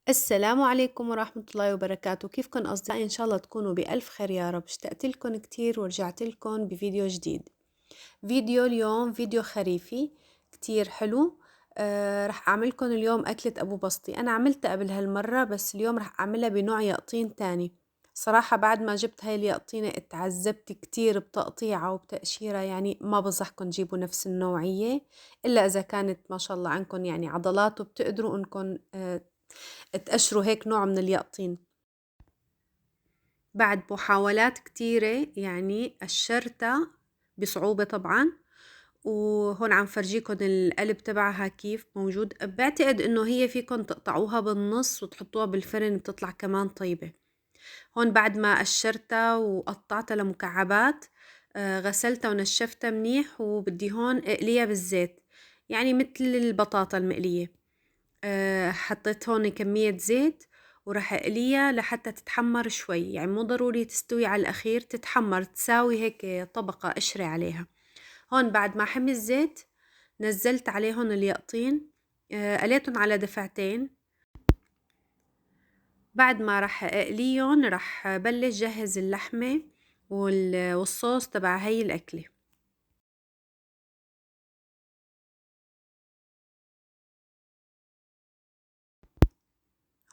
السلام عليكم ورحمة الله وبركاته. كيفكن أصدقائي؟ إن شاء الله تكونوا بألف خير يا رب. اشتقت لكم كتير ورجعت لكم بفيديو جديد. فيديو اليوم فيديو خريفي كتير حلو. رح أعملكم اليوم أكلة أبو بسطي. أنا عملتها قبل هالمرة بس اليوم رح أعملها بنوع يقطين تاني. صراحة بعد ما جبت هاي اليقطينة اتعذبت كتير بتقطيعها وبتقشيرها، يعني ما بنصحكم تجيبوا نفس النوعية إلا إذا كانت ما شاء الله عندكم يعني عضلات وبتقدروا إنكم تقشروا هيك نوع من اليقطين. بعد محاولات كتيرة يعني قشرتها بصعوبة طبعا، وهون عم فرجيكم القلب تبعها كيف موجود. بعتقد انه هي فيكم تقطعوها بالنص وتحطوها بالفرن بتطلع كمان طيبة. هون بعد ما قشرتها وقطعتها لمكعبات، غسلتها ونشفتها منيح، وبدي هون اقليها بالزيت يعني مثل البطاطا المقلية. حطيت هون كمية زيت وراح اقليها لحتى تتحمر شوي، يعني مو ضروري تستوي على الأخير، تتحمر تساوي هيك طبقة قشرة عليها. هون بعد ما حمي الزيت نزلت عليهم اليقطين، قليتهم على دفعتين. بعد ما راح اقليهم راح بلش جهز اللحمة والصوص تبع هي الأكلة.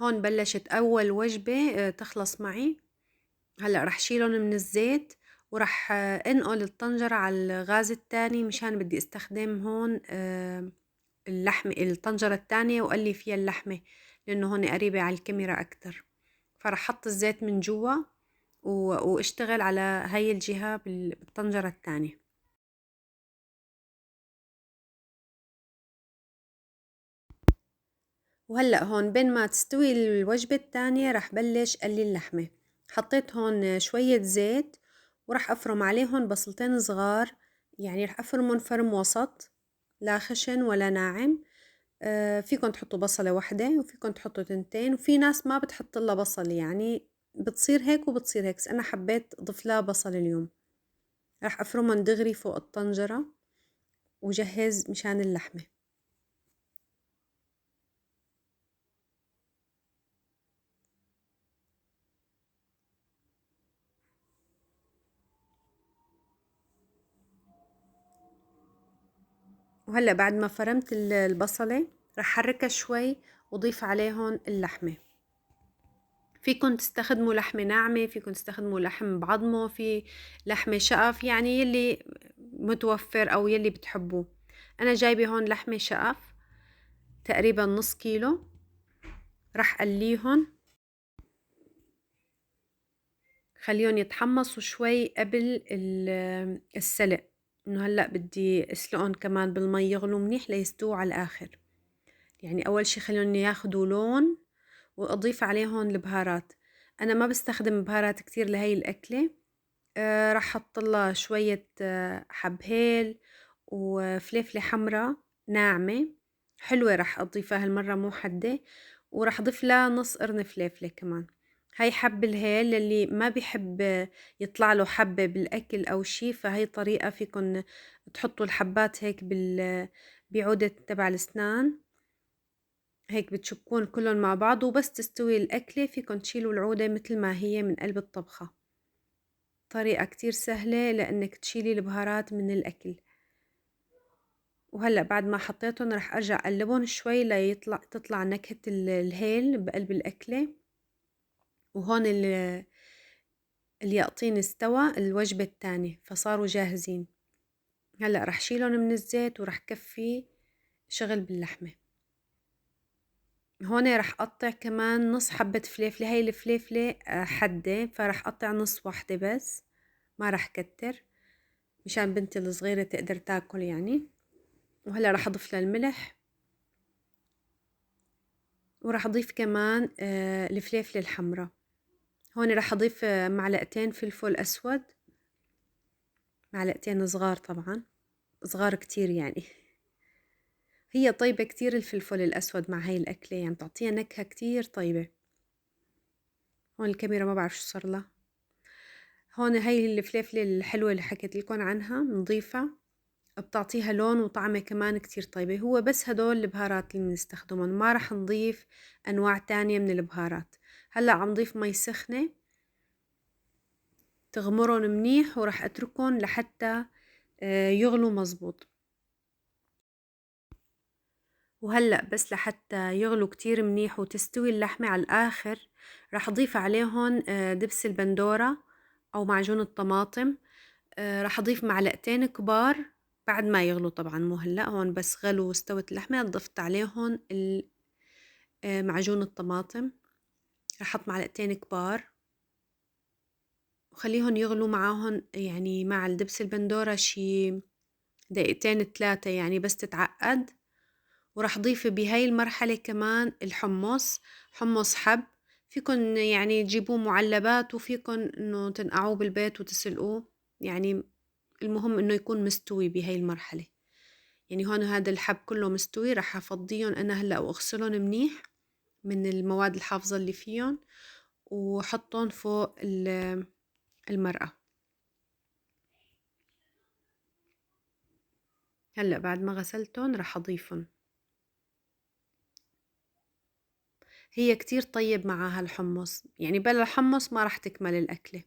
هون بلشت أول وجبة تخلص معي. هلأ رح شيلهم من الزيت ورح انقل الطنجرة على الغاز التاني مشان بدي استخدم هون اللحمة، الطنجرة التانية، وقلي فيها اللحمة لأنه هون قريبة على الكاميرا أكتر. فرح حط الزيت من جوا واشتغل على هاي الجهة بالطنجرة التانية. وهلأ هون بين ما تستوي الوجبة التانية رح بلش قلي اللحمة. حطيت هون شوية زيت ورح أفرم عليهم بصلتين صغار، يعني رح أفرمهم فرم وسط، لا خشن ولا ناعم. فيكن تحطوا بصلة واحدة وفيكن تحطوا تنتين، وفي ناس ما بتحط لها بصل، يعني بتصير هيك وبتصير هيك، بس أنا حبيت أضيف لها بصل اليوم. رح أفرمهم دغري فوق الطنجرة وجهز مشان اللحمة. وهلأ بعد ما فرمت البصلة رح حركها شوي وضيف عليهم اللحمة. فيكن تستخدموا لحمة ناعمة، فيكن تستخدموا لحم بعظمه، في لحمة شقف، يعني يلي متوفر أو يلي بتحبوه. أنا جايبة هون لحمة شقف تقريبا نص كيلو. رح قليهم، خليهم يتحمصوا شوي قبل السلق، إنه هلأ بدي أسلقهم كمان بالمي يغلوا منيح ليستووا على الآخر. يعني أول شي خليهم ياخدوا لون وأضيف عليهم البهارات. أنا ما بستخدم بهارات كتير لهي الأكلة. راح أحط لها شوية حب هيل وفليفلة حمرا ناعمة حلوة، راح أضيفها هالمرة مو حدة. وراح أضيف لها نص قرن فليفلة كمان. هاي حب الهيل اللي ما بيحب يطلع له حبة بالأكل أو شي، فهي طريقة فيكن تحطوا الحبات هيك بعودة تبع الأسنان، هيك بتشبكون كلهم مع بعض، وبس تستوي الأكلة فيكن تشيلوا العودة مثل ما هي من قلب الطبخة. طريقة كتير سهلة لأنك تشيلي البهارات من الأكل. وهلأ بعد ما حطيتهم رح أرجع أقلبهم شوي تطلع نكهة الهيل بقلب الأكلة. وهون اليقطين استوى الوجبة التانية فصاروا جاهزين. هلأ رح شيلهم من الزيت ورح كفي شغل باللحمة. هون رح أقطع كمان نص حبة فليفلة. هاي الفليفلة حدة، فرح أقطع نص واحدة بس، ما رح كتر مشان بنتي الصغيرة تقدر تاكل يعني. وهلا رح أضيف لها الملح، ورح أضيف كمان الفليفلة الحمراء. هون رح أضيف معلقتين فلفل أسود، معلقتين صغار طبعا، صغار كتير يعني. هي طيبة كتير الفلفل الأسود مع هاي الأكلة، يعني تعطيها نكهة كتير طيبة. هون الكاميرا ما بعرف شو صار لها. هون هاي الفليفلة الحلوة اللي حكيت لكم عنها نضيفها بتعطيها لون وطعمة كمان كتير طيبة. هو بس هدول البهارات اللي بنستخدمهم، ما رح نضيف أنواع تانية من البهارات. هلأ عم ضيف مي سخنة تغمرهم منيح، ورح أتركهم لحتى يغلوا مزبوط. وهلأ بس لحتى يغلوا كتير منيح وتستوي اللحمة على الآخر، رح أضيف عليهم دبس البندورة أو معجون الطماطم. رح أضيف معلقتين كبار بعد ما يغلوا طبعا، مو هلأ، هون بس غلوا واستوت اللحمة ضفت عليهم معجون الطماطم. رح أحط معلقتين كبار وخليهم يغلوا معاهم، يعني مع الدبس البندورة شي دقيقتين 3 يعني بس تتعقد. وراح أضيف بهاي المرحلة كمان الحمص، حمص حب. فيكن يعني تجيبوه معلبات، وفيكن إنه تنقعوه بالبيت وتسلقوه، يعني المهم إنه يكون مستوي بهاي المرحلة. يعني هون هذا الحب كله مستوي، راح أفضيهم أنا هلأ وأغسلهم منيح من المواد الحافظة اللي فيهم، وحطهم فوق المرقة. هلأ بعد ما غسلتهم راح أضيفهم. هي كتير طيب معها الحمص، يعني بلا الحمص ما راح تكمل الأكلة.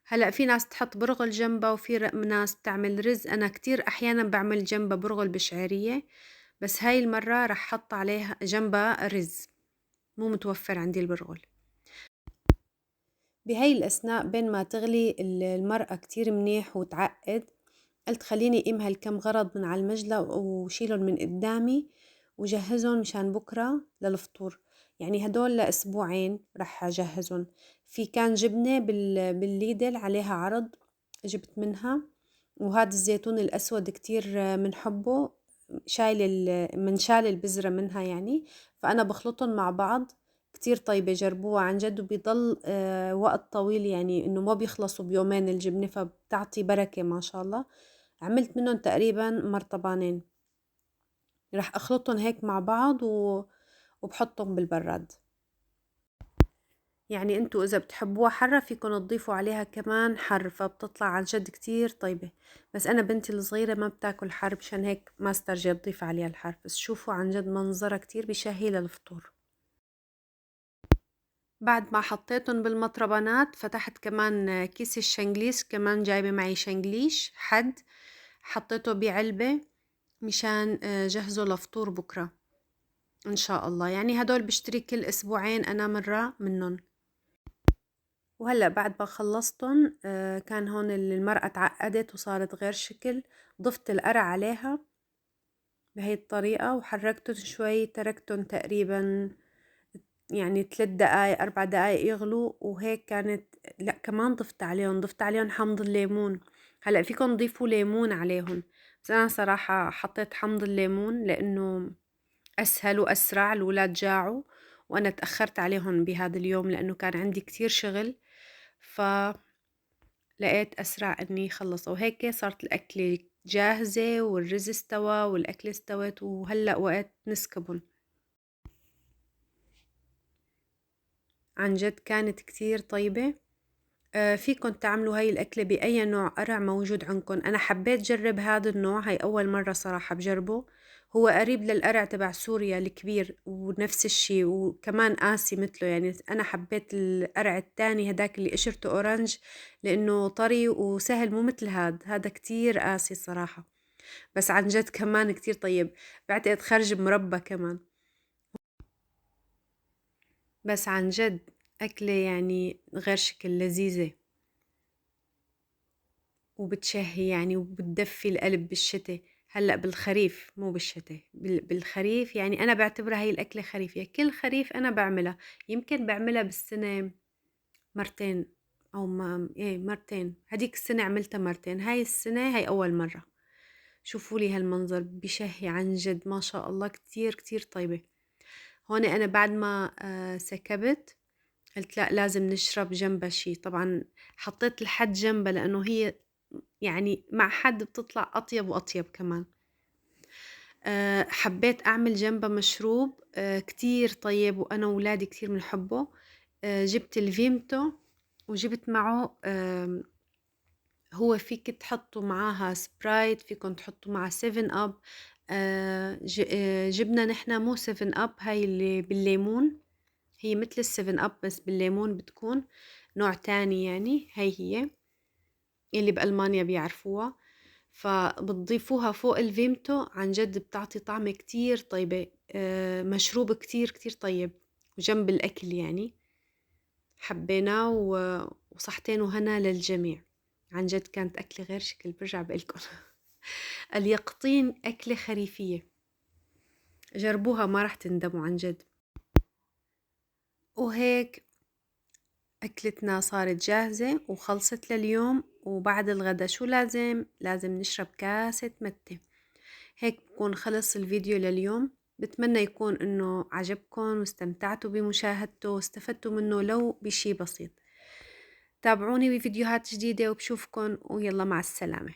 هلأ في ناس تحط برغل جنبها، وفي ناس بتعمل رز. أنا كتير أحيانا بعمل جنبها برغل بشعرية، بس هاي المرة رح حط عليها جنبها رز، مو متوفر عندي البرغل. بهاي الأثناء بين ما تغلي المرقة كتير منيح وتعقد، قلت خليني قيم هالكم غرض من على المجلة وشيلهم من قدامي وجهزهم مشان بكرة للفطور. يعني هدول لأسبوعين رح أجهزهم. في كان جبنة بالليدل عليها عرض، جبت منها. وهذا الزيتون الأسود كتير منحبه، منشال البذرة منها يعني. فأنا بخلطهم مع بعض، كتير طيبة، جربوها عن جد. وبيضل وقت طويل، يعني إنه ما بيخلصوا بيومين الجبنة، فبتعطي بركة ما شاء الله. عملت منهم تقريبا مرطبانين. رح أخلطهم هيك مع بعض وبحطهم بالبراد. يعني انتوا إذا بتحبوها حرة فيكن تضيفوا عليها كمان حر، فبتطلع عن جد كتير طيبة. بس أنا بنتي الصغيرة ما بتاكل حر، مشان هيك ما استرجي تضيف عليها الحر. بس شوفوا عن جد منظرها كتير بشهي للفطور. بعد ما حطيتهم بالمطربانات، فتحت كمان كيس الشنغليش، كمان جايبة معي شنغليش حد، حطيته بعلبة مشان جهزه لفطور بكرة إن شاء الله. يعني هدول بشتري كل أسبوعين أنا مرة منهم. وهلأ بعد ما خلصتهم كان هون المرقة تعقدت وصارت غير شكل. ضفت القرع عليها بهي الطريقة وحركتهم شوي، تركتهم تقريبا يعني 3 دقايق 4 دقايق يغلوا وهيك كانت. لا كمان ضفت عليهم حمض الليمون. هلأ فيكم تضيفوا ليمون عليهم، بس أنا صراحة حطيت حمض الليمون لأنه أسهل وأسرع. الولاد جاعوا وأنا تأخرت عليهم بهذا اليوم لأنه كان عندي كتير شغل، فلقيت أسرع إني خلص. وهيك صارت الأكلة جاهزة والرز استوى والأكلة استوت، وهلأ وقت نسكبهم. عن جد كانت كتير طيبة. فيكن تعملوا هاي الأكلة بأي نوع قرع موجود عندكن. أنا حبيت جرب هذا النوع، هاي أول مرة صراحة بجربه. هو قريب للقرع تبع سوريا الكبير، ونفس الشي، وكمان قاسي مثله. يعني أنا حبيت القرع التاني هداك اللي قشرته أورنج لأنه طري وسهل، مو مثل هذا كتير قاسي صراحة. بس عن جد كمان كتير طيب، بعتقد خرج مربى كمان. بس عن جد أكلة يعني غير شكل، لذيذة وبتشهي يعني، وبتدفي القلب بالشتاء. هلأ بالخريف، مو بالشتاء، بالخريف. يعني أنا بعتبرها هي الأكلة خريفية، كل خريف أنا بعملها. يمكن بعملها بالسنة مرتين، أو ما إيه مرتين. هديك السنة عملتها مرتين، هاي السنة هاي أول مرة. شوفوا لي هالمنظر بشهي عن جد، ما شاء الله كتير كتير طيبة. هون أنا بعد ما سكبت قلت لا لازم نشرب جنبها شي. طبعا حطيت الحد جنبها لأنه هي يعني مع حد بتطلع أطيب وأطيب كمان. حبيت أعمل جنبها مشروب كتير طيب، وأنا وولادي كتير بنحبه. جبت الفيمتو وجبت معه هو فيك تحطوا معاها سبرايت، فيكم تحطوا معها 7 اب. جبنا نحن مو 7 اب، هاي اللي بالليمون، هي مثل السفن اب بس بالليمون بتكون، نوع تاني يعني. هي اللي بألمانيا بيعرفوها. فبتضيفوها فوق الفيمتو، عن جد بتعطي طعمة كتير طيبة، مشروب كتير كتير طيب وجنب الأكل يعني. حبيناه وصحتين وهنا للجميع. عن جد كانت أكلة غير شكل، برجع بقلكن. اليقطين أكلة خريفية، جربوها ما رح تندموا عن جد. وهيك أكلتنا صارت جاهزة وخلصت لليوم. وبعد الغدا شو لازم نشرب كاسة متة. هيك بكون خلص الفيديو لليوم. بتمنى يكون إنه عجبكم واستمتعتوا بمشاهدته واستفدتوا منه لو بشي بسيط. تابعوني بفيديوهات جديدة وبشوفكن، ويلا مع السلامة.